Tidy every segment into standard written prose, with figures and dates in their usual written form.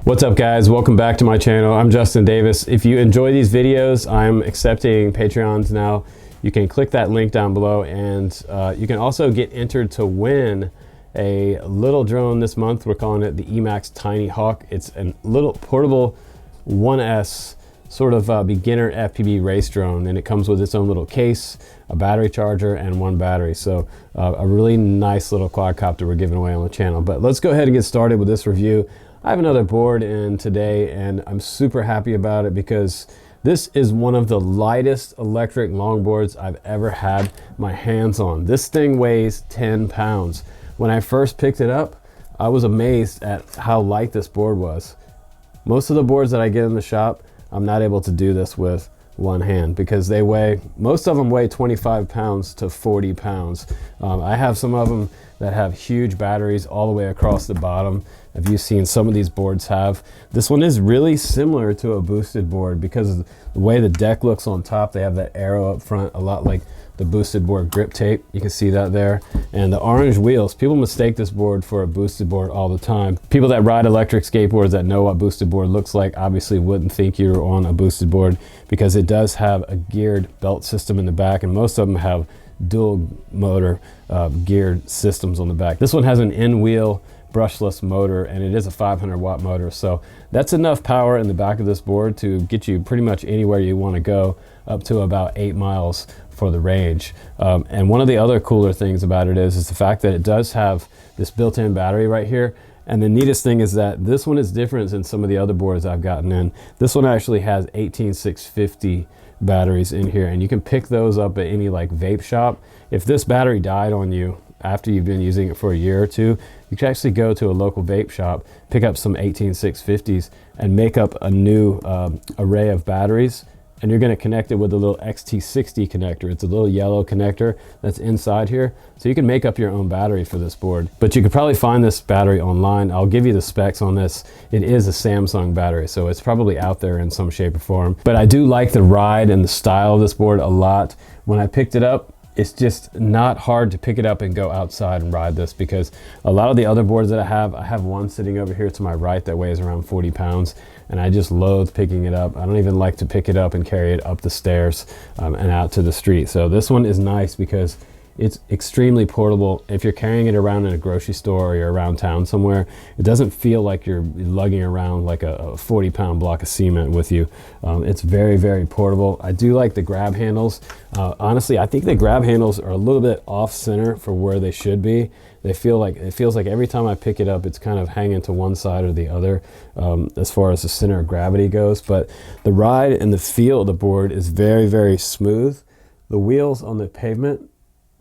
What's up guys, welcome back to my channel. I'm Justin Davis. If you enjoy these videos, I'm accepting Patreons now. You can click that link down below, and you can also get entered to win a little drone this month. We're calling it the MAX Tiny Hawk. It's a little portable 1S sort of beginner FPV race drone, and it comes with its own little case, a battery charger, and one battery. So a really nice little quadcopter we're giving away on the channel. But let's go ahead and get started with this review. I have another board in today, and I'm super happy about it because this is one of the lightest electric longboards I've ever had my hands on. This thing weighs 10 pounds. When I first picked it up, I was amazed at how light this board was. Most of the boards that I get in the shop, I'm not able to do this with one hand because they weigh, most of them weigh 25 pounds to 40 pounds. I have some of them that have huge batteries all the way across the bottom. Have you seen some of these boards have? This one is really similar to a boosted board because of the way the deck looks on top. They have that arrow up front, a lot like the boosted board grip tape. You can see that there. And the orange wheels, people mistake this board for a boosted board all the time. People that ride electric skateboards that know what boosted board looks like obviously wouldn't think you're on a boosted board because it does have a geared belt system in the back, and most of them have dual motor geared systems on the back. This one has an in-wheel brushless motor, and it is a 500 watt motor, so that's enough power in the back of this board to get you pretty much anywhere you want to go, up to about 8 miles for the range. And one of the other cooler things about it is the fact that it does have this built-in battery right here. And the neatest thing is that this one is different than some of the other boards I've gotten in. This one actually has 18650 batteries in here, and you can pick those up at any like vape shop. If this battery died on you after you've been using it for a year or two, you can actually go to a local vape shop, pick up some 18650s, and make up a new array of batteries. And you're going to connect it with a little XT60 connector. It's a little yellow connector that's inside here. So you can make up your own battery for this board. But you could probably find this battery online. I'll give you the specs on this. It is a Samsung battery, so it's probably out there in some shape or form. But I do like the ride and the style of this board a lot. When I picked it up, it's just not hard to pick it up and go outside and ride this, because a lot of the other boards that I have one sitting over here to my right that weighs around 40 pounds, and I just loathe picking it up. I don't even like to pick it up and carry it up the stairs and out to the street. So this one is nice because it's extremely portable. If you're carrying it around in a grocery store or you're around town somewhere, it doesn't feel like you're lugging around like a 40-pound block of cement with you. It's very, very portable. I do like the grab handles. Honestly, I think the grab handles are a little bit off center for where they should be. It feels like every time I pick it up, it's kind of hanging to one side or the other as far as the center of gravity goes. But the ride and the feel of the board is very, very smooth. The wheels on the pavement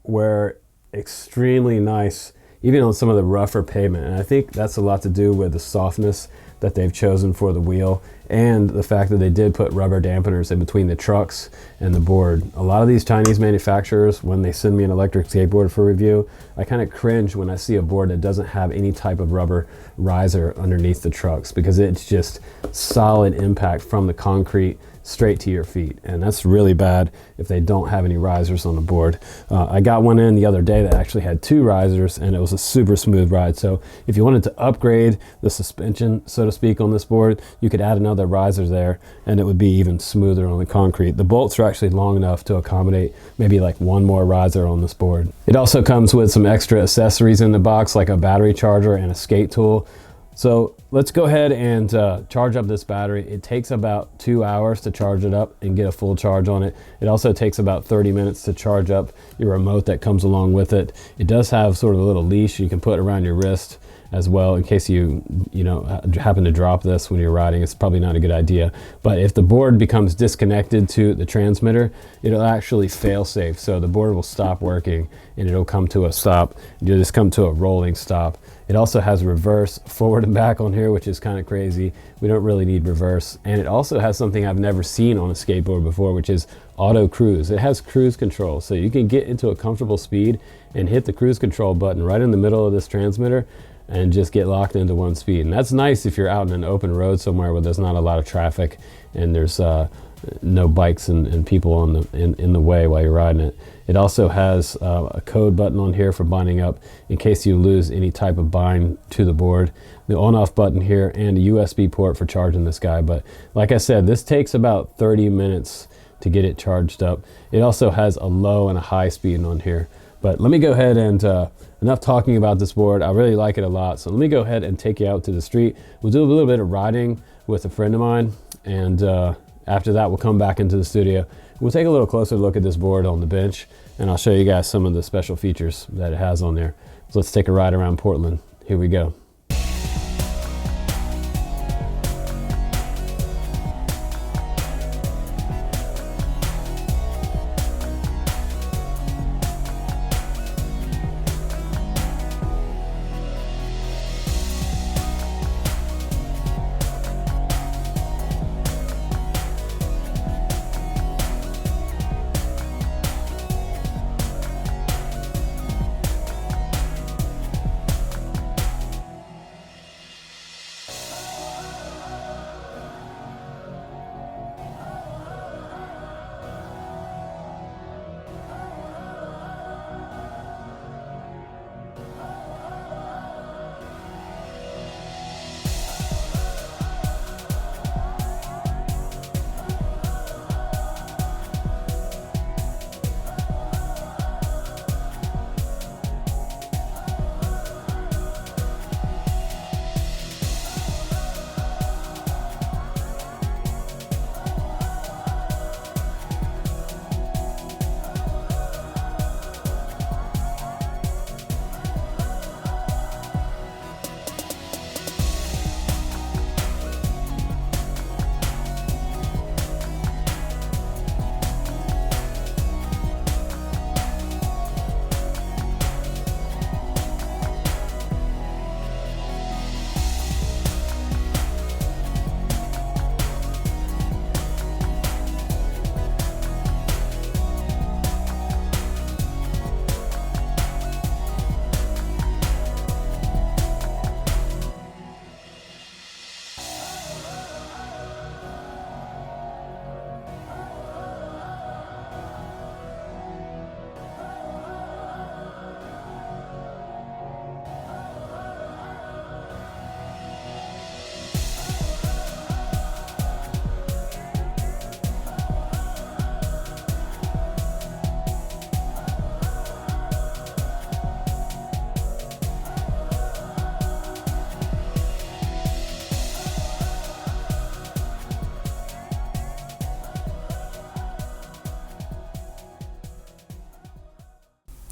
were extremely nice, even on some of the rougher pavement. And I think that's a lot to do with the softness that they've chosen for the wheel, and the fact that they did put rubber dampeners in between the trucks and the board. A lot of these Chinese manufacturers, when they send me an electric skateboard for review, I kind of cringe when I see a board that doesn't have any type of rubber riser underneath the trucks, because it's just solid impact from the concrete straight to your feet, and that's really bad if they don't have any risers on the board. I got one in the other day that actually had 2 risers, and it was a super smooth ride. So if you wanted to upgrade the suspension, so to speak, on this board, you could add another riser there, and it would be even smoother on the concrete. The bolts are actually long enough to accommodate maybe like one more riser on this board. It also comes with some extra accessories in the box, like a battery charger and a skate tool. So let's go ahead and charge up this battery. It takes about 2 hours to charge it up and get a full charge on it. It also takes about 30 minutes to charge up your remote that comes along with it. It does have sort of a little leash you can put around your wrist as well, in case you happen to drop this when you're riding. It's probably not a good idea. But if the board becomes disconnected to the transmitter, it'll actually fail safe. So the board will stop working and it'll come to a stop. You'll just come to a rolling stop. It also has reverse, forward and back on here, which is kind of crazy. We don't really need reverse. And it also has something I've never seen on a skateboard before, which is auto cruise. It has cruise control, so you can get into a comfortable speed and hit the cruise control button right in the middle of this transmitter and just get locked into one speed. And that's nice if you're out in an open road somewhere where there's not a lot of traffic and there's no bikes and people on in the way while you're riding it. It also has a code button on here for binding up in case you lose any type of bind to the board. The on-off button here and a USB port for charging this guy. But like I said, this takes about 30 minutes to get it charged up. It also has a low and a high speed on here. But let me go ahead and, enough talking about this board. I really like it a lot. So let me go ahead and take you out to the street. We'll do a little bit of riding with a friend of mine. And after that, we'll come back into the studio. We'll take a little closer look at this board on the bench, and I'll show you guys some of the special features that it has on there. So let's take a ride around Portland. Here we go.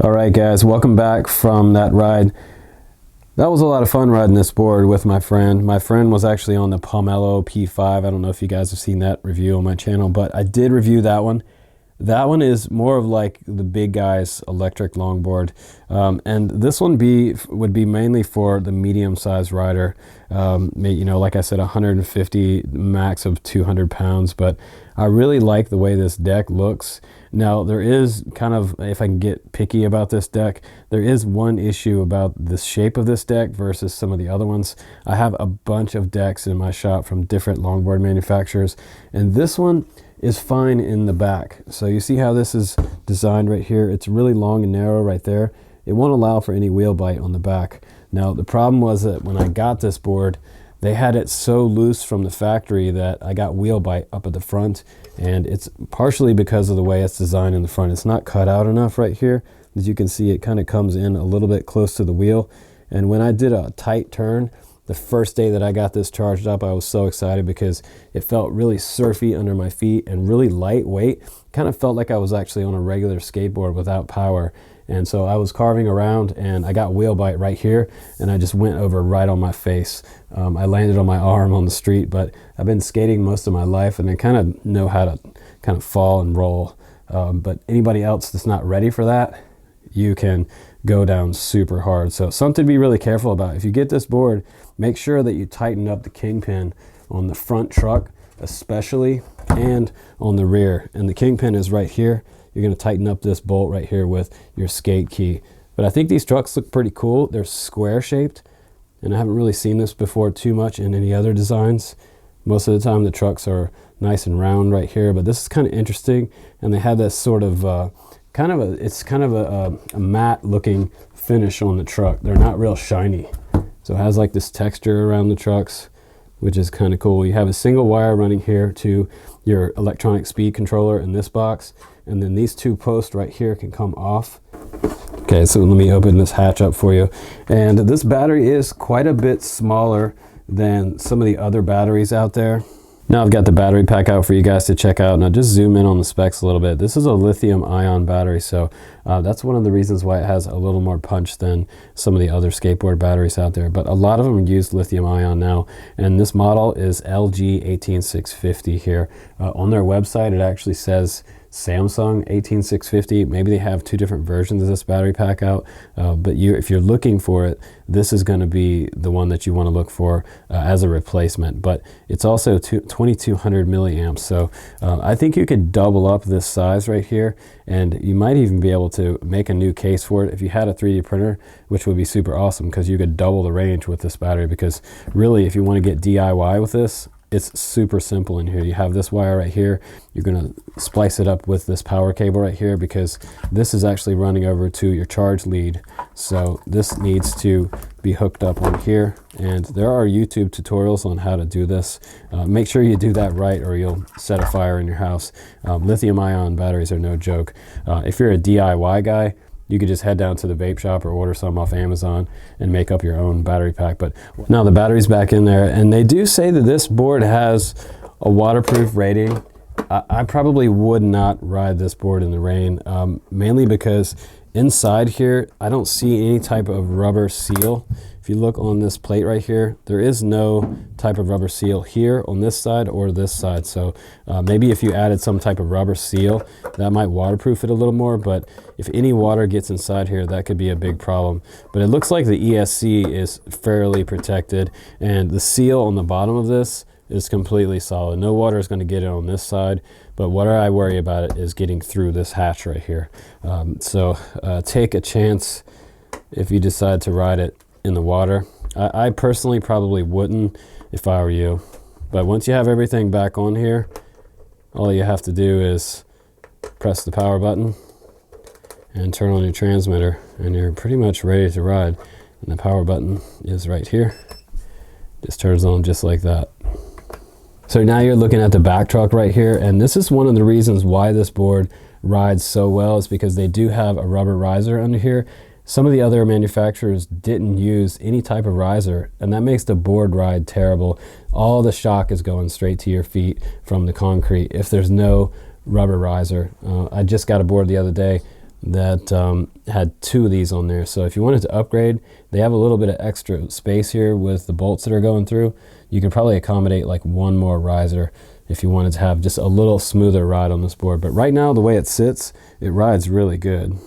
All right, guys, welcome back from that ride. That was a lot of fun riding this board with my friend. My friend was actually on the Pomelo P5. I don't know if you guys have seen that review on my channel, but I did review that one. That one is more of like the big guy's electric longboard. And this one would be mainly for the medium-sized rider. You know, like I said, 150, max of 200 pounds. But I really like the way this deck looks. Now, there is kind of, if I can get picky about this deck, there is one issue about the shape of this deck versus some of the other ones. I have a bunch of decks in my shop from different longboard manufacturers, and this one is fine in the back. So you see how this is designed right here? It's really long and narrow right there. It won't allow for any wheel bite on the back. Now, the problem was that when I got this board, they had it so loose from the factory that I got wheel bite up at the front, and it's partially because of the way it's designed in the front. It's not cut out enough right here. As you can see, it kind of comes in a little bit close to the wheel. And when I did a tight turn, the first day that I got this charged up, I was so excited because it felt really surfy under my feet and really lightweight. Kind of felt like I was actually on a regular skateboard without power. And so I was carving around and I got wheel bite right here, and I just went over right on my face. I landed on my arm on the street, but I've been skating most of my life and I kind of know how to kind of fall and roll. But anybody else that's not ready for that, you can go down super hard. So something to be really careful about. If you get this board, make sure that you tighten up the kingpin on the front truck especially, and on the rear. And the kingpin is right here. You're going to tighten up this bolt right here with your skate key. But I think these trucks look pretty cool. They're square shaped, and I haven't really seen this before too much in any other designs. Most of the time the trucks are nice and round right here, but this is kind of interesting, and they have this sort of it's kind of a matte looking finish on the truck. They're not real shiny, so it has like this texture around the trucks, which is kind of cool. You have a single wire running here to your electronic speed controller in this box, and then these two posts right here can come off. Okay, so let me open this hatch up for you. And this battery is quite a bit smaller than some of the other batteries out there. Now I've got the battery pack out for you guys to check out. Now just zoom in on the specs a little bit. This is a lithium ion battery, so that's one of the reasons why it has a little more punch than some of the other skateboard batteries out there. But a lot of them use lithium ion now, and this model is LG18650 here. On their website it actually says Samsung 18650. Maybe they have two different versions of this battery pack out, but if you're looking for it, this is going to be the one that you want to look for as a replacement. But it's also 2200 milliamps, so I think you could double up this size right here, and you might even be able to make a new case for it if you had a 3D printer, which would be super awesome, because you could double the range with this battery. Because really, if you want to get DIY with this, it's super simple in here. You have this wire right here. You're going to splice it up with this power cable right here, because this is actually running over to your charge lead. So this needs to be hooked up on here, and there are YouTube tutorials on how to do this. Make sure you do that right, or you'll set a fire in your house. Lithium ion batteries are no joke. If you're a DIY guy, you could just head down to the vape shop or order some off Amazon and make up your own battery pack. But now the battery's back in there, and they do say that this board has a waterproof rating. I probably would not ride this board in the rain, mainly because inside here I don't see any type of rubber seal. If you look on this plate right here, there is no type of rubber seal here on this side or this side. So maybe if you added some type of rubber seal, that might waterproof it a little more. But if any water gets inside here, that could be a big problem. But it looks like the ESC is fairly protected, and the seal on the bottom of this is completely solid. No water is going to get it on this side, but what I worry about it is getting through this hatch right here. So take a chance if you decide to ride it in the water. I personally probably wouldn't if I were you, but once you have everything back on here, all you have to do is press the power button and turn on your transmitter, and you're pretty much ready to ride. And the power button is right here. Just turns on just like that. So now you're looking at the back truck right here, and this is one of the reasons why this board rides so well, is because they do have a rubber riser under here. Some of the other manufacturers didn't use any type of riser, and that makes the board ride terrible. All the shock is going straight to your feet from the concrete if there's no rubber riser. I just got a board the other day that had two of these on there. So if you wanted to upgrade, they have a little bit of extra space here with the bolts that are going through. You could probably accommodate like one more riser if you wanted to have just a little smoother ride on this board. But right now, the way it sits, it rides really good.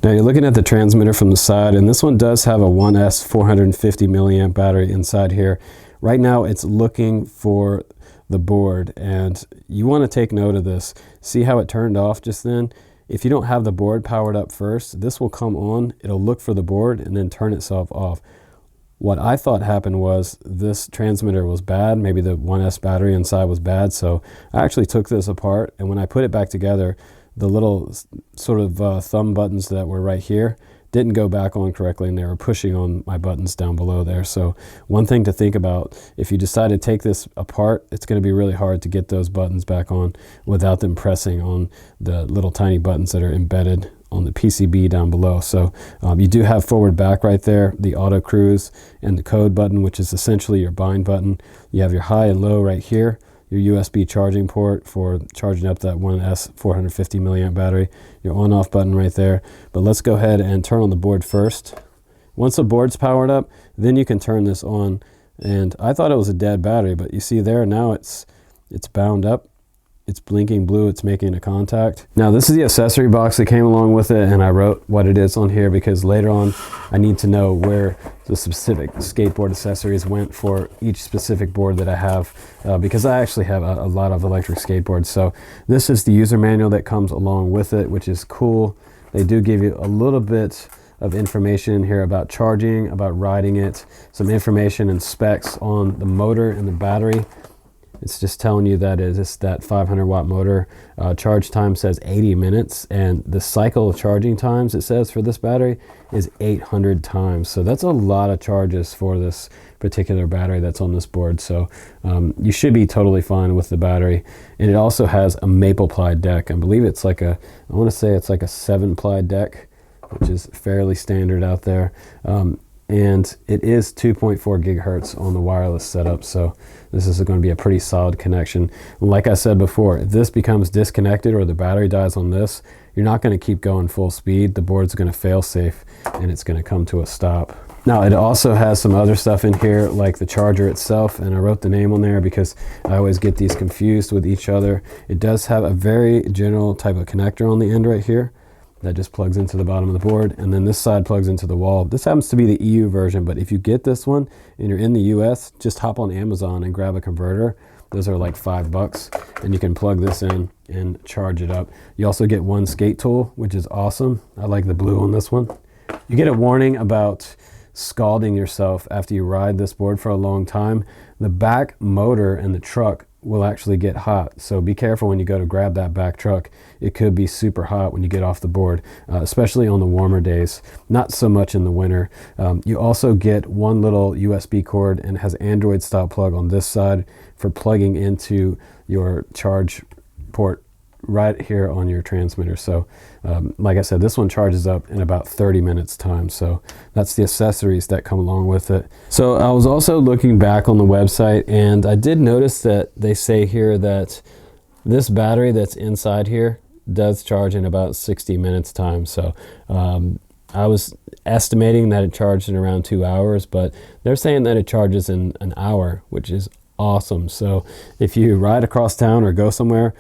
Now you're looking at the transmitter from the side, and this one does have a 1S 450 milliamp battery inside here. Right now it's looking for the board, and you want to take note of this. See how it turned off just then? If you don't have the board powered up first, this will come on, it'll look for the board and then turn itself off. What I thought happened was this transmitter was bad. Maybe the 1S battery inside was bad. So I actually took this apart, and when I put it back together, the little sort of thumb buttons that were right here didn't go back on correctly, and they were pushing on my buttons down below there. So one thing to think about, if you decide to take this apart, it's going to be really hard to get those buttons back on without them pressing on the little tiny buttons that are embedded on the PCB down below. So you do have forward back right there, the auto cruise, and the code button, which is essentially your bind button. You have your high and low right here, your USB charging port for charging up that 1S 450 milliamp battery, your on-off button right there. But let's go ahead and turn on the board first. Once the board's powered up, then you can turn this on. And I thought it was a dead battery, but you see there now it's bound up. It's blinking blue, it's making a contact. Now this is the accessory box that came along with it, and I wrote what it is on here because later on I need to know where the specific skateboard accessories went for each specific board that I have, because I actually have a lot of electric skateboards. So this is the user manual that comes along with it, which is cool. They do give you a little bit of information in here about charging, about riding it, some information and specs on the motor and the battery. It's just telling you that it's that 500 watt motor. Charge time says 80 minutes, and the cycle of charging times, it says for this battery, is 800 times. So that's a lot of charges for this particular battery that's on this board. So you should be totally fine with the battery. And it also has a maple ply deck. I believe it's like I want to say it's like a 7-ply deck, which is fairly standard out there. And it is 2.4 gigahertz on the wireless setup, so this is going to be a pretty solid connection. Like I said before, if this becomes disconnected or the battery dies on this, you're not going to keep going full speed. The board's going to fail safe and it's going to come to a stop. Now, it also has some other stuff in here, like the charger itself, and I wrote the name on there because I always get these confused with each other. It does have a very general type of connector on the end right here that just plugs into the bottom of the board, and then this side plugs into the wall. This happens to be the EU version, but if you get this one and you're in the US, just hop on Amazon and grab a converter. Those are like $5, and you can plug this in and charge it up. You also get one skate tool, which is awesome. I like the blue on this one. You get a warning about scalding yourself after you ride this board for a long time. The back motor in the truck will actually get hot, so be careful when you go to grab that back truck. It could be super hot when you get off the board, especially on the warmer days, not so much in the winter. You also get one little USB cord, and it has Android style plug on this side for plugging into your charge port right here on your transmitter. So like I said, this one charges up in about 30 minutes time. So that's the accessories that come along with it. So I was also looking back on the website, and I did notice that they say here that this battery that's inside here does charge in about 60 minutes time. So I was estimating that it charged in around 2 hours, but they're saying that it charges in an hour, which is awesome. So if you ride across town or go somewhere,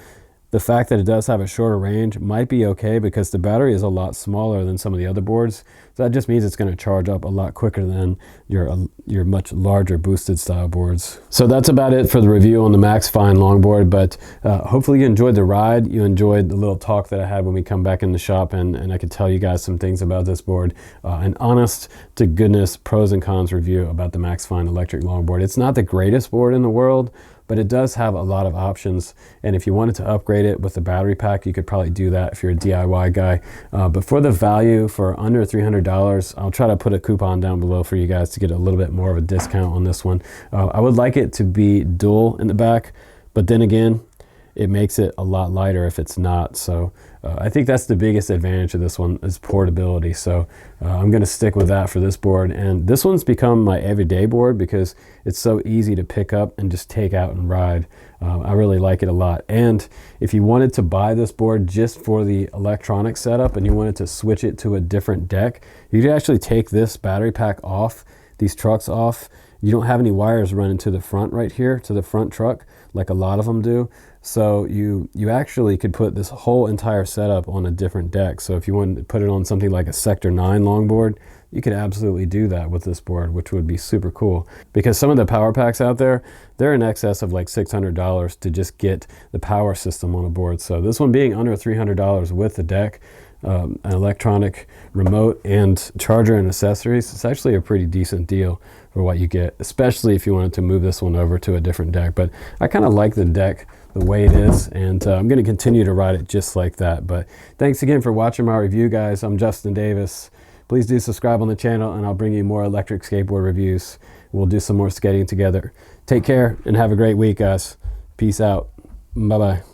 the fact that it does have a shorter range might be okay, because the battery is a lot smaller than some of the other boards. So that just means it's going to charge up a lot quicker than your much larger boosted style boards. So that's about it for the review on the MAX FIND Longboard, but hopefully you enjoyed the ride. You enjoyed the little talk that I had when we come back in the shop, and I could tell you guys some things about this board. An honest to goodness pros and cons review about the MAX FIND Electric Longboard. It's not the greatest board in the world, but it does have a lot of options, and if you wanted to upgrade it with the battery pack, you could probably do that if you're a DIY guy. But for the value, for under $300, I'll try to put a coupon down below for you guys to get a little bit more of a discount on this one. I would like it to be dual in the back, but then again, it makes it a lot lighter if it's not. So I think that's the biggest advantage of this one, is portability. So I'm going to stick with that for this board. And this one's become my everyday board because it's so easy to pick up and just take out and ride. I really like it a lot. And if you wanted to buy this board just for the electronic setup and you wanted to switch it to a different deck, you could actually take this battery pack off, these trucks off. You don't have any wires running to the front right here, to the front truck, like a lot of them do. So you actually could put this whole entire setup on a different deck. So if you wanted to put it on something like a Sector 9 longboard, you could absolutely do that with this board, which would be super cool. Because some of the power packs out there, they're in excess of like $600 to just get the power system on a board. So this one being under $300 with the deck, an electronic remote and charger and accessories, it's actually a pretty decent deal for what you get, especially if you wanted to move this one over to a different deck. But I kind of like the deck the way it is, and I'm going to continue to ride it just like that. But thanks again for watching my review, guys. I'm Justin Davis. Please do subscribe on the channel, and I'll bring you more electric skateboard reviews. We'll do some more skating together. Take care and have a great week, guys. Peace out. Bye-bye.